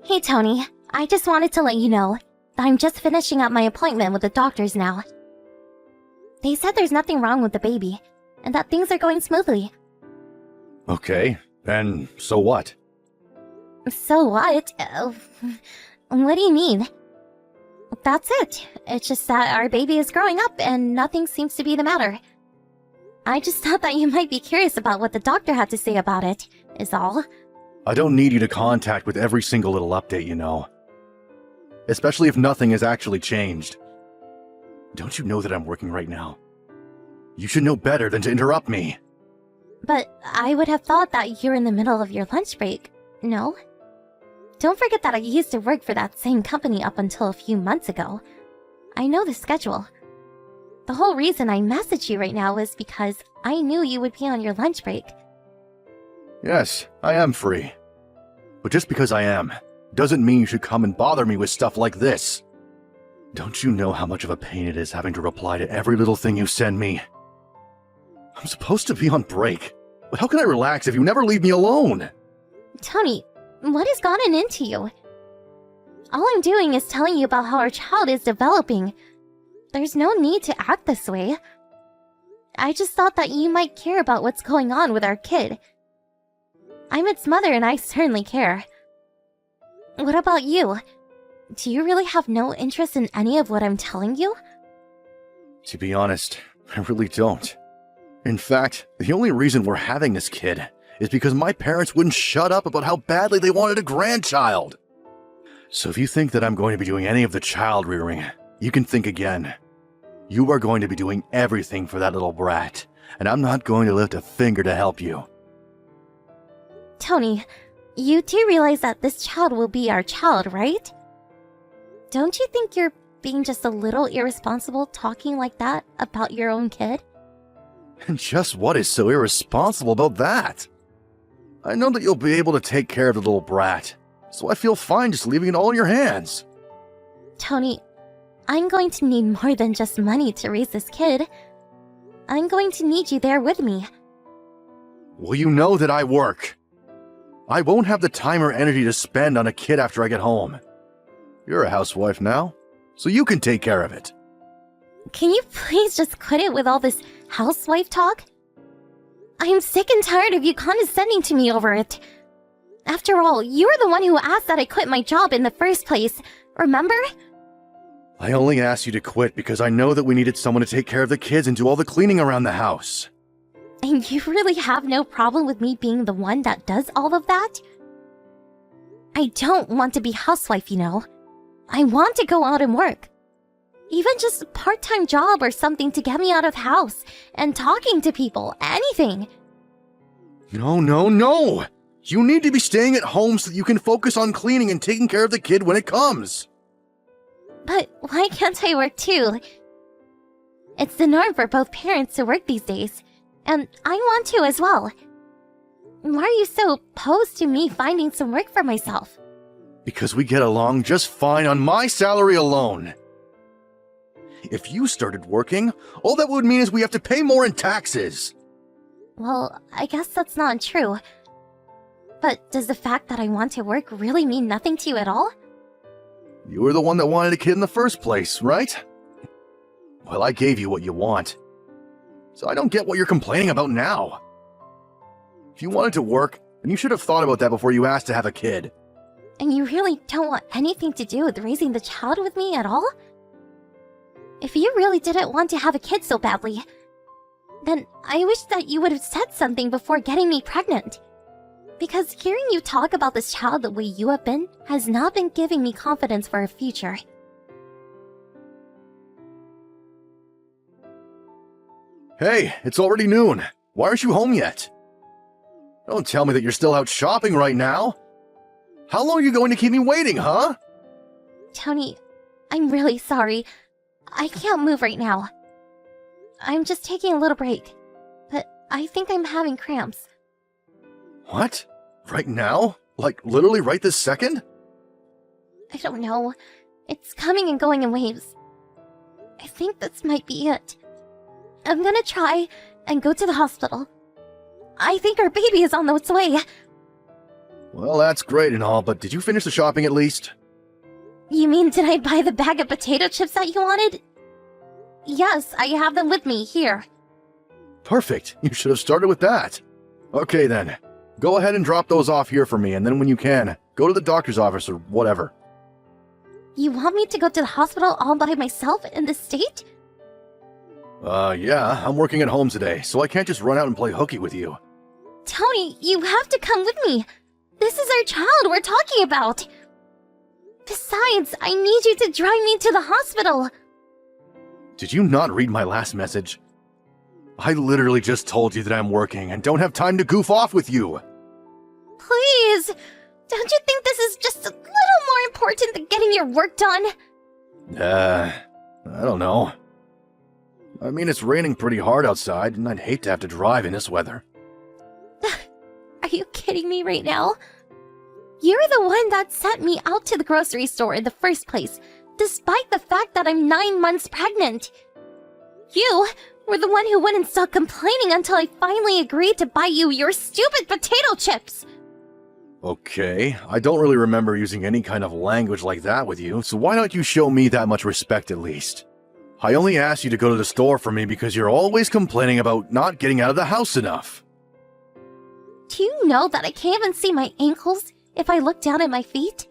Hey Tony, I just wanted to let you know that I'm just finishing up my appointment with the doctors now. They said there's nothing wrong with the baby, and that things are going smoothly. Okay, and so what? So what? What do you mean? That's it. It's just that our baby is growing up and nothing seems to be the matter. I just thought that you might be curious about what the doctor had to say about it, is all. I don't need you to contact with every single little update, you know. Especially if nothing has actually changed. Don't you know that I'm working right now? You should know better than to interrupt me. But I would have thought that you're in the middle of your lunch break, no? Don't forget that I used to work for that same company up until a few months ago. I know the schedule. The whole reason I messaged you right now is because I knew you would be on your lunch break. Yes, I am free. But just because I am, doesn't mean you should come and bother me with stuff like this. Don't you know how much of a pain it is having to reply to every little thing you send me? I'm supposed to be on break, but how can I relax if you never leave me alone? Tony, what has gotten into you? All I'm doing is telling you about how our child is developing. There's no need to act this way. I just thought that you might care about what's going on with our kid. I'm its mother and I certainly care. What about you? Do you really have no interest in any of what I'm telling you? To be honest, I really don't. In fact, the only reason we're having this kid is because my parents wouldn't shut up about how badly they wanted a grandchild. So if you think that I'm going to be doing any of the child rearing, you can think again. You are going to be doing everything for that little brat, and I'm not going to lift a finger to help you. Tony, you do realize that this child will be our child, right? Don't you think you're being just a little irresponsible talking like that about your own kid? And just what is so irresponsible about that? I know that you'll be able to take care of the little brat, so I feel fine just leaving it all in your hands. Tony, I'm going to need more than just money to raise this kid. I'm going to need you there with me. Well, you know that I work. I won't have the time or energy to spend on a kid after I get home. You're a housewife now, so you can take care of it. Can you please just quit it with all this housewife talk? I'm sick and tired of you condescending to me over it. After all, you were the one who asked that I quit my job in the first place, remember? I only asked you to quit because I know that we needed someone to take care of the kids and do all the cleaning around the house. And you really have no problem with me being the one that does all of that? I don't want to be housewife, you know. I want to go out and work. Even just a part-time job or something to get me out of the house and talking to people, anything. No, no, no! You need to be staying at home so that you can focus on cleaning and taking care of the kid when it comes. But why can't I work too? It's the norm for both parents to work these days, and I want to as well. Why are you so opposed to me finding some work for myself? Because we get along just fine on my salary alone. If you started working, all that would mean is we have to pay more in taxes. Well, I guess that's not true. But does the fact that I want to work really mean nothing to you at all? You were the one that wanted a kid in the first place, right? Well, I gave you what you want. So I don't get what you're complaining about now. If you wanted to work, then you should have thought about that before you asked to have a kid. And you really don't want anything to do with raising the child with me at all? If you really didn't want to have a kid so badly, then I wish that you would have said something before getting me pregnant. Because hearing you talk about this child the way you have been has not been giving me confidence for a future. Hey, it's already noon. Why aren't you home yet? Don't tell me that you're still out shopping right now. How long are you going to keep me waiting, huh? Tony, I'm really sorry. I can't move right now. I'm just taking a little break. But I think I'm having cramps. What? Right now? Like, literally right this second? I don't know. It's coming and going in waves. I think this might be it. I'm gonna try and go to the hospital. I think our baby is on its way. Well, that's great and all, but did you finish the shopping at least? You mean, did I buy the bag of potato chips that you wanted? Yes, I have them with me, here. Perfect. You should have started with that. Okay then. Go ahead and drop those off here for me, and then when you can, go to the doctor's office or whatever. You want me to go to the hospital all by myself in this state? Yeah, I'm working at home today, so I can't just run out and play hooky with you. Tony, you have to come with me. This is our child we're talking about. Besides, I need you to drive me to the hospital. Did you not read my last message? I literally just told you that I'm working and don't have time to goof off with you. Please, don't you think this is just a little more important than getting your work done? I don't know. I mean, it's raining pretty hard outside, and I'd hate to have to drive in this weather. Are you kidding me right now? You're the one that sent me out to the grocery store in the first place, despite the fact that I'm 9 months pregnant. You were the one who wouldn't stop complaining until I finally agreed to buy you your stupid potato chips. Okay, I don't really remember using any kind of language like that with you, so why don't you show me that much respect at least? I only asked you to go to the store for me because you're always complaining about not getting out of the house enough. Do you know that I can't even see my ankles if I look down at my feet?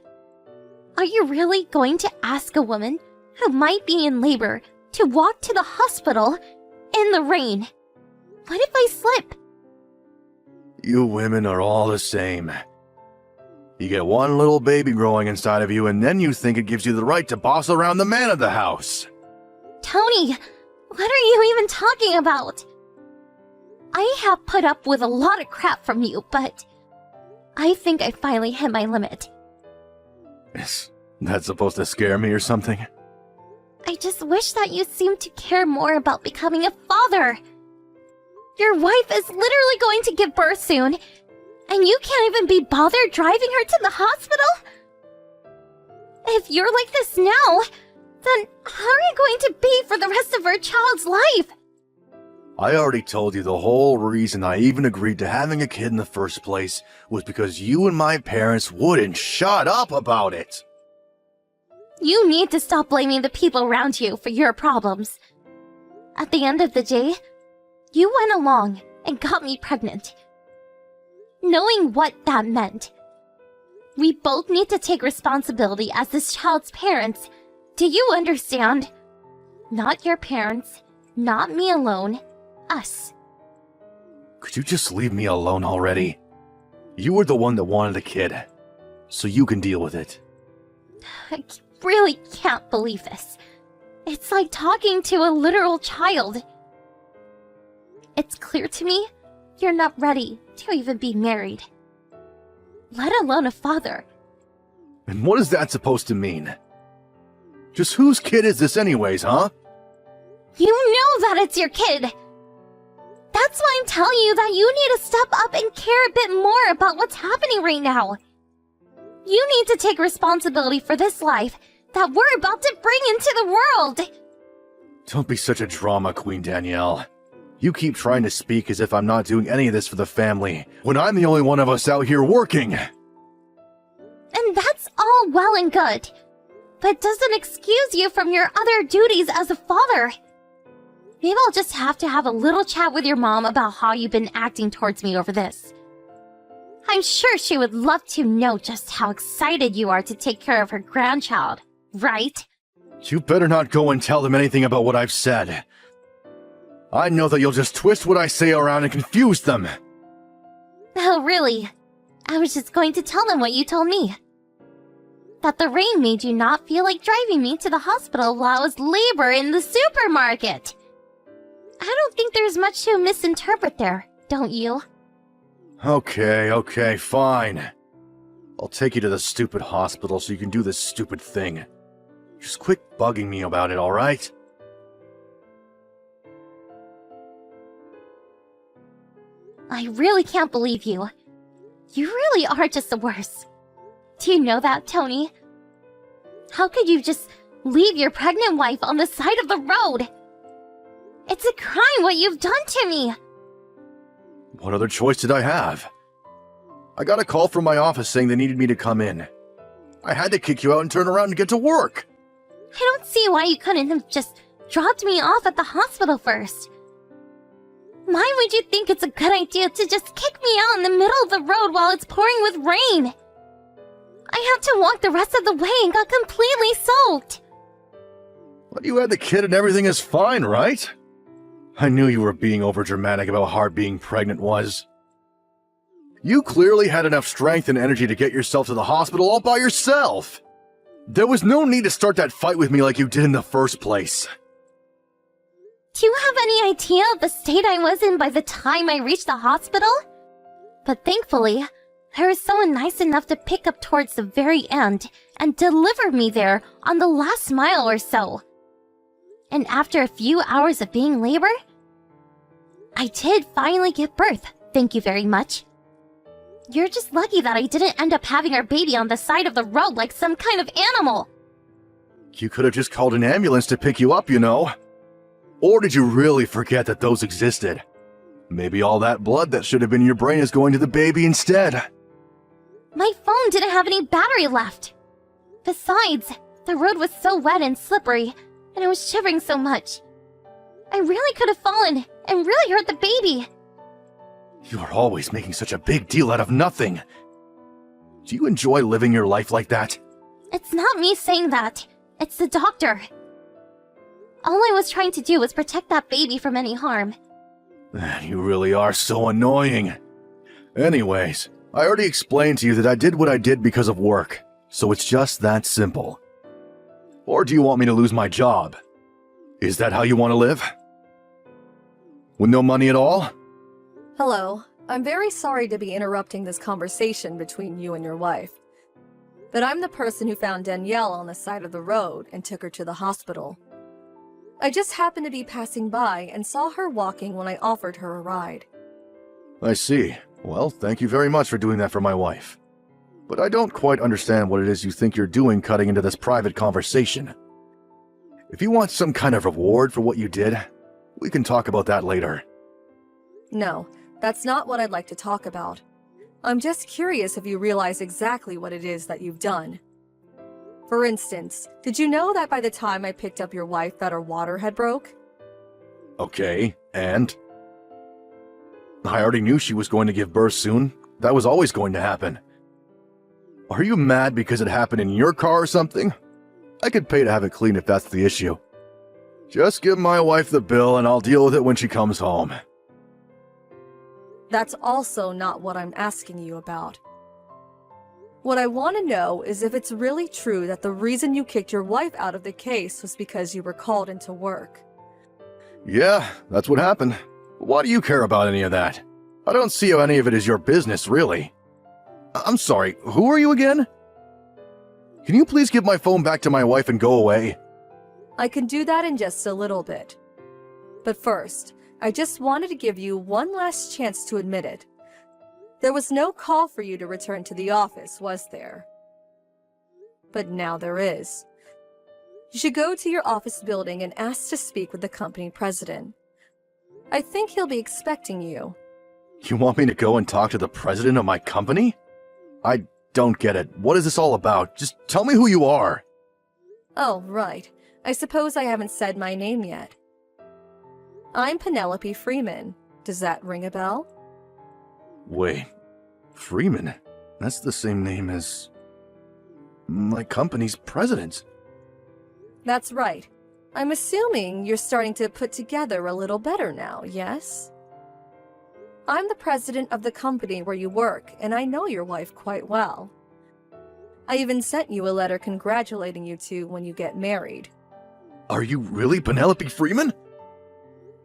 Are you really going to ask a woman who might be in labor to walk to the hospital in the rain? What if I slip? You women are all the same. You get one little baby growing inside of you, and then you think it gives you the right to boss around the man of the house. Tony, what are you even talking about? I have put up with a lot of crap from you, but I think I finally hit my limit. Is that supposed to scare me or something? I just wish that you seemed to care more about becoming a father. Your wife is literally going to give birth soon, and you can't even be bothered driving her to the hospital? If you're like this now, then how are you going to be for the rest of our child's life? I already told you the whole reason I even agreed to having a kid in the first place was because you and my parents wouldn't shut up about it. You need to stop blaming the people around you for your problems. At the end of the day, you went along and got me pregnant. Knowing what that meant, we both need to take responsibility as this child's parents. Do you understand? Not your parents, not me alone, us. Could you just leave me alone already? You were the one that wanted a kid, so you can deal with it. I really can't believe this. It's like talking to a literal child. It's clear to me you're not ready to even be married, let alone a father. And what is that supposed to mean? Just whose kid is this anyways, huh? You know that it's your kid! That's why I'm telling you that you need to step up and care a bit more about what's happening right now. You need to take responsibility for this life that we're about to bring into the world! Don't be such a drama queen, Danielle. You keep trying to speak as if I'm not doing any of this for the family, when I'm the only one of us out here working! And that's all well and good, but doesn't excuse you from your other duties as a father. Maybe I'll just have to have a little chat with your mom about how you've been acting towards me over this. I'm sure she would love to know just how excited you are to take care of her grandchild, right? You better not go and tell them anything about what I've said. I know that you'll just twist what I say around and confuse them. Oh, really? I was just going to tell them what you told me. That the rain made you not feel like driving me to the hospital while I was labor in the supermarket. I don't think there's much to misinterpret there, don't you? Okay, fine. I'll take you to the stupid hospital so you can do this stupid thing. Just quit bugging me about it, alright? I really can't believe you. You really are just the worst. Do you know that, Tony? How could you just leave your pregnant wife on the side of the road? It's a crime what you've done to me! What other choice did I have? I got a call from my office saying they needed me to come in. I had to kick you out and turn around and get to work. I don't see why you couldn't have just dropped me off at the hospital first. Why would you think it's a good idea to just kick me out in the middle of the road while it's pouring with rain? I had to walk the rest of the way and got completely soaked. But you had the kid and everything is fine, right? I knew you were being overdramatic about how hard being pregnant was. You clearly had enough strength and energy to get yourself to the hospital all by yourself. There was no need to start that fight with me like you did in the first place. Do you have any idea of the state I was in by the time I reached the hospital? But thankfully, there was someone nice enough to pick up towards the very end and deliver me there on the last mile or so. And after a few hours of being labor, I did finally give birth, thank you very much. You're just lucky that I didn't end up having our baby on the side of the road like some kind of animal. You could have just called an ambulance to pick you up, you know. Or did you really forget that those existed? Maybe all that blood that should have been in your brain is going to the baby instead. My phone didn't have any battery left. Besides, the road was so wet and slippery, and I was shivering so much. I really could have fallen and really hurt the baby. You are always making such a big deal out of nothing. Do you enjoy living your life like that? It's not me saying that. It's the doctor. All I was trying to do was protect that baby from any harm. You really are so annoying. Anyways, I already explained to you that I did what I did because of work, so it's just that simple. Or do you want me to lose my job? Is that how you want to live? With no money at all? Hello. I'm very sorry to be interrupting this conversation between you and your wife. But I'm the person who found Danielle on the side of the road and took her to the hospital. I just happened to be passing by and saw her walking when I offered her a ride. I see. Well, thank you very much for doing that for my wife. But I don't quite understand what it is you think you're doing cutting into this private conversation. If you want some kind of reward for what you did, we can talk about that later. No, that's not what I'd like to talk about. I'm just curious if you realize exactly what it is that you've done. For instance, did you know that by the time I picked up your wife that her water had broke? Okay, and? I already knew she was going to give birth soon. That was always going to happen. Are you mad because it happened in your car or something? I could pay to have it cleaned if that's the issue. Just give my wife the bill and I'll deal with it when she comes home. That's also not what I'm asking you about. What I want to know is if it's really true that the reason you kicked your wife out of the case was because you were called into work. Yeah, that's what happened. Why do you care about any of that? I don't see how any of it is your business, really. I'm sorry, who are you again? Can you please give my phone back to my wife and go away? I can do that in just a little bit. But first, I just wanted to give you one last chance to admit it. There was no call for you to return to the office, was there? But now there is. You should go to your office building and ask to speak with the company president. I think he'll be expecting you. You want me to go and talk to the president of my company? I don't get it. What is this all about? Just tell me who you are. Oh, right. I suppose I haven't said my name yet. I'm Penelope Freeman. Does that ring a bell? Wait, Freeman? That's the same name as my company's president. That's right. I'm assuming you're starting to put together a little better now, yes? I'm the president of the company where you work, and I know your wife quite well. I even sent you a letter congratulating you two when you get married. Are you really Penelope Freeman?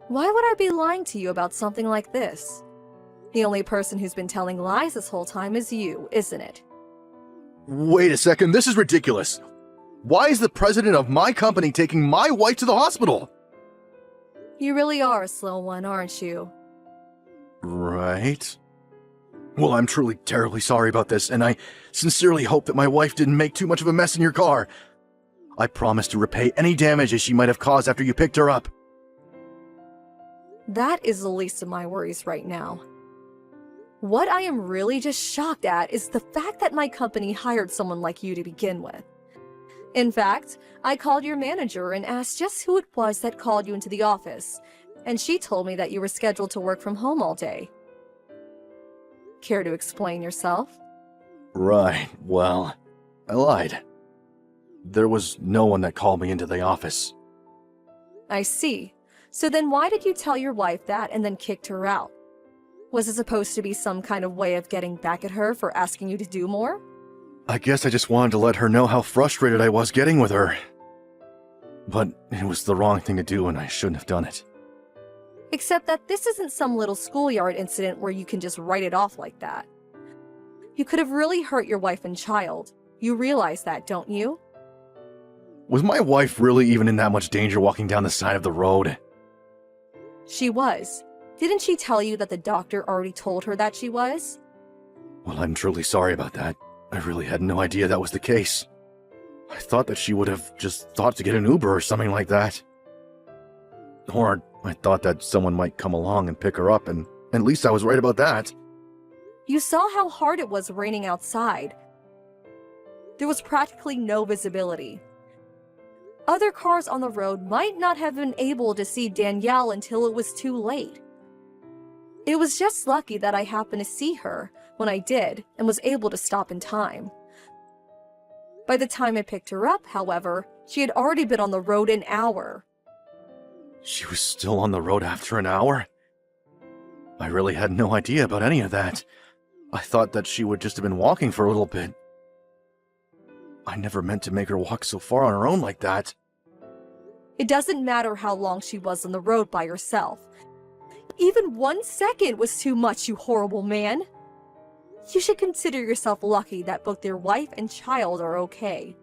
Why would I be lying to you about something like this? The only person who's been telling lies this whole time is you, isn't it? Wait a second, this is ridiculous. Why is the president of my company taking my wife to the hospital? You really are a slow one, aren't you? Right. Well, I'm truly terribly sorry about this, and I sincerely hope that my wife didn't make too much of a mess in your car. I promise to repay any damages she might have caused after you picked her up. That is the least of my worries right now. What I am really just shocked at is the fact that my company hired someone like you to begin with. In fact, I called your manager and asked just who it was that called you into the office, and she told me that you were scheduled to work from home all day. Care to explain yourself? Right, well, I lied. There was no one that called me into the office. I see. So then why did you tell your wife that and then kicked her out? Was it supposed to be some kind of way of getting back at her for asking you to do more? I guess I just wanted to let her know how frustrated I was getting with her. But it was the wrong thing to do and I shouldn't have done it. Except that this isn't some little schoolyard incident where you can just write it off like that. You could have really hurt your wife and child. You realize that, don't you? Was my wife really even in that much danger walking down the side of the road? She was. Didn't she tell you that the doctor already told her that she was? Well, I'm truly sorry about that. I really had no idea that was the case. I thought that she would have just thought to get an Uber or something like that. Or I thought that someone might come along and pick her up, and at least I was right about that. You saw how hard it was raining outside. There was practically no visibility. Other cars on the road might not have been able to see Danielle until it was too late. It was just lucky that I happened to see her when I did and was able to stop in time. By the time I picked her up, however, she had already been on the road an hour. She was still on the road after an hour? I really had no idea about any of that. I thought that she would just have been walking for a little bit. I never meant to make her walk so far on her own like that. It doesn't matter how long she was on the road by herself. Even 1 second was too much, you horrible man. You should consider yourself lucky that both your wife and child are okay.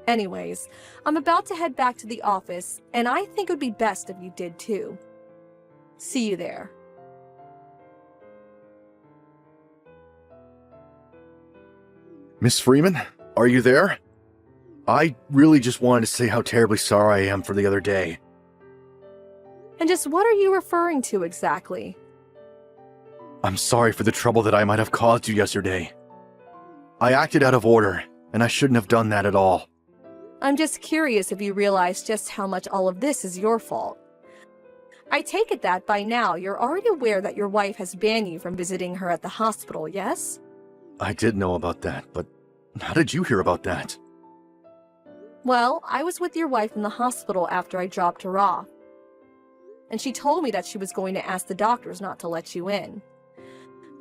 Anyways, I'm about to head back to the office, and I think it would be best if you did too. See you there. Miss Freeman, are you there? I really just wanted to say how terribly sorry I am for the other day. And just what are you referring to exactly? I'm sorry for the trouble that I might have caused you yesterday. I acted out of order, and I shouldn't have done that at all. I'm just curious if you realize just how much all of this is your fault. I take it that by now you're already aware that your wife has banned you from visiting her at the hospital, yes? I did know about that, but how did you hear about that? Well, I was with your wife in the hospital after I dropped her off. And she told me that she was going to ask the doctors not to let you in.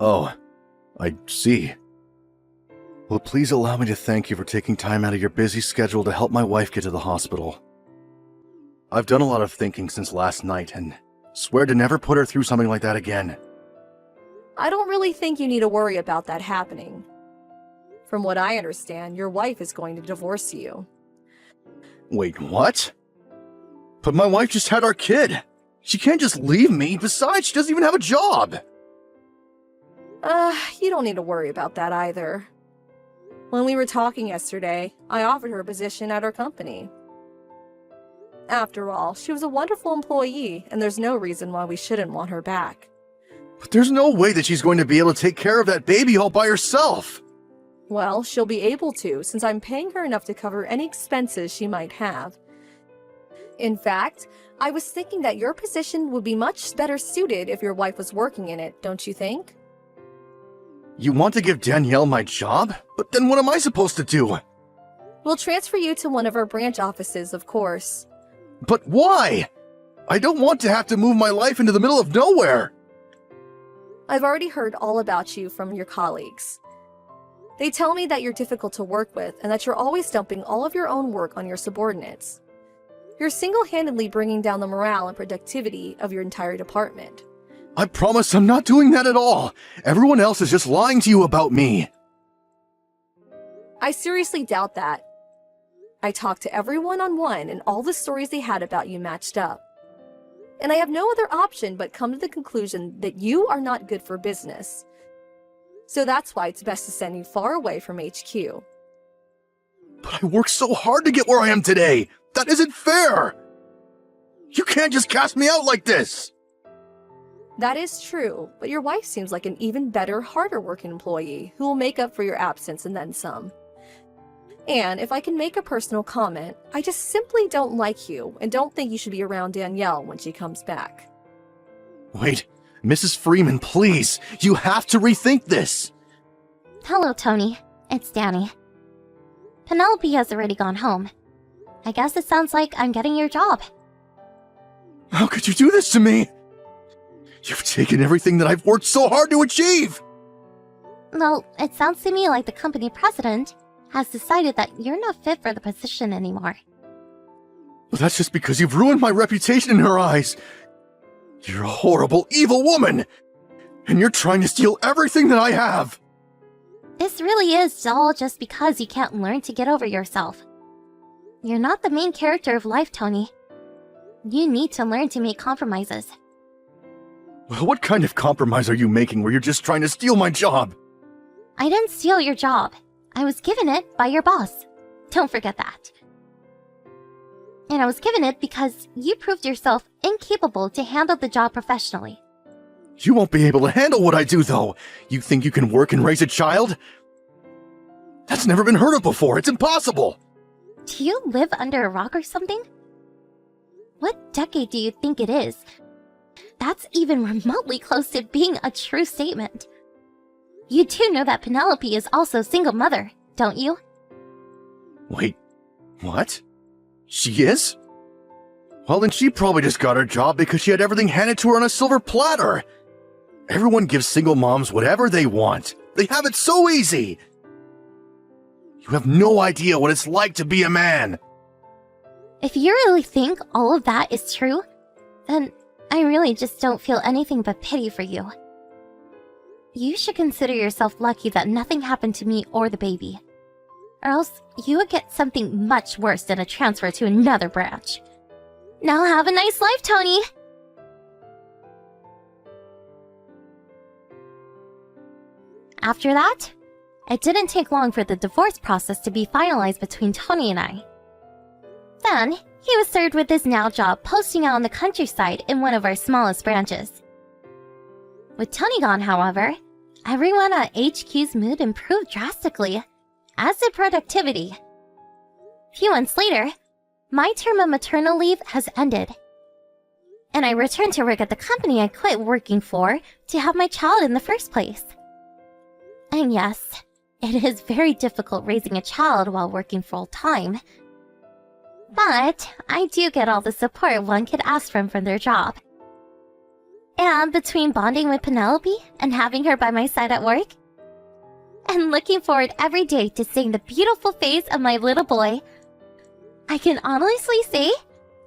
Oh, I see. Well, please allow me to thank you for taking time out of your busy schedule to help my wife get to the hospital. I've done a lot of thinking since last night and swear to never put her through something like that again. I don't really think you need to worry about that happening. From what I understand, your wife is going to divorce you. Wait, what? But my wife just had our kid. She can't just leave me. Besides, she doesn't even have a job. You don't need to worry about that either. When we were talking yesterday, I offered her a position at our company. After all, she was a wonderful employee, and there's no reason why we shouldn't want her back. But there's no way that she's going to be able to take care of that baby all by herself. Well, she'll be able to, since I'm paying her enough to cover any expenses she might have. In fact, I was thinking that your position would be much better suited if your wife was working in it, don't you think? You want to give Danielle my job? But then what am I supposed to do? We'll transfer you to one of our branch offices, of course. But why? I don't want to have to move my life into the middle of nowhere. I've already heard all about you from your colleagues. They tell me that you're difficult to work with and that you're always dumping all of your own work on your subordinates. You're single-handedly bringing down the morale and productivity of your entire department. I promise I'm not doing that at all. Everyone else is just lying to you about me. I seriously doubt that. I talked to everyone one-on-one and all the stories they had about you matched up. And I have no other option but come to the conclusion that you are not good for business. So that's why it's best to send you far away from HQ. But I worked so hard to get where I am today. That isn't fair. You can't just cast me out like this. That is true, but your wife seems like an even better, harder working employee who will make up for your absence and then some. And if I can make a personal comment, I just simply don't like you and don't think you should be around Danielle when she comes back. Wait, Mrs. Freeman, please! You have to rethink this! Hello, Tony. It's Danny. Penelope has already gone home. I guess it sounds like I'm getting your job. How could you do this to me? You've taken everything that I've worked so hard to achieve! Well, it sounds to me like the company president has decided that you're not fit for the position anymore. Well, that's just because you've ruined my reputation in her eyes. You're a horrible, evil woman! And you're trying to steal everything that I have! This really is all just because you can't learn to get over yourself. You're not the main character of life, Tony. You need to learn to make compromises. Well, what kind of compromise are you making where you're just trying to steal my job? I didn't steal your job. I was given it by your boss. Don't forget that. And I was given it because you proved yourself incapable to handle the job professionally. You won't be able to handle what I do, though. You think you can work and raise a child? That's never been heard of before. It's impossible. Do you live under a rock or something? What decade do you think it is? That's even remotely close to being a true statement. You do know that Penelope is also a single mother, don't you? Wait, what? She is? Well, then she probably just got her job because she had everything handed to her on a silver platter. Everyone gives single moms whatever they want. They have it so easy. You have no idea what it's like to be a man. If you really think all of that is true, then I really just don't feel anything but pity for you. You should consider yourself lucky that nothing happened to me or the baby. Or else you would get something much worse than a transfer to another branch. Now have a nice life, Tony! After that, it didn't take long for the divorce process to be finalized between Tony and I. Then, he was served with his now job posting out in the countryside in one of our smallest branches. With Tony gone, however, everyone at HQ's mood improved drastically, as did productivity. A few months later, my term of maternal leave has ended, and I returned to work at the company I quit working for to have my child in the first place. And yes, it is very difficult raising a child while working full-time. But I do get all the support one could ask from their job. And between bonding with Penelope and having her by my side at work, and looking forward every day to seeing the beautiful face of my little boy, I can honestly say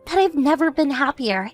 that I've never been happier.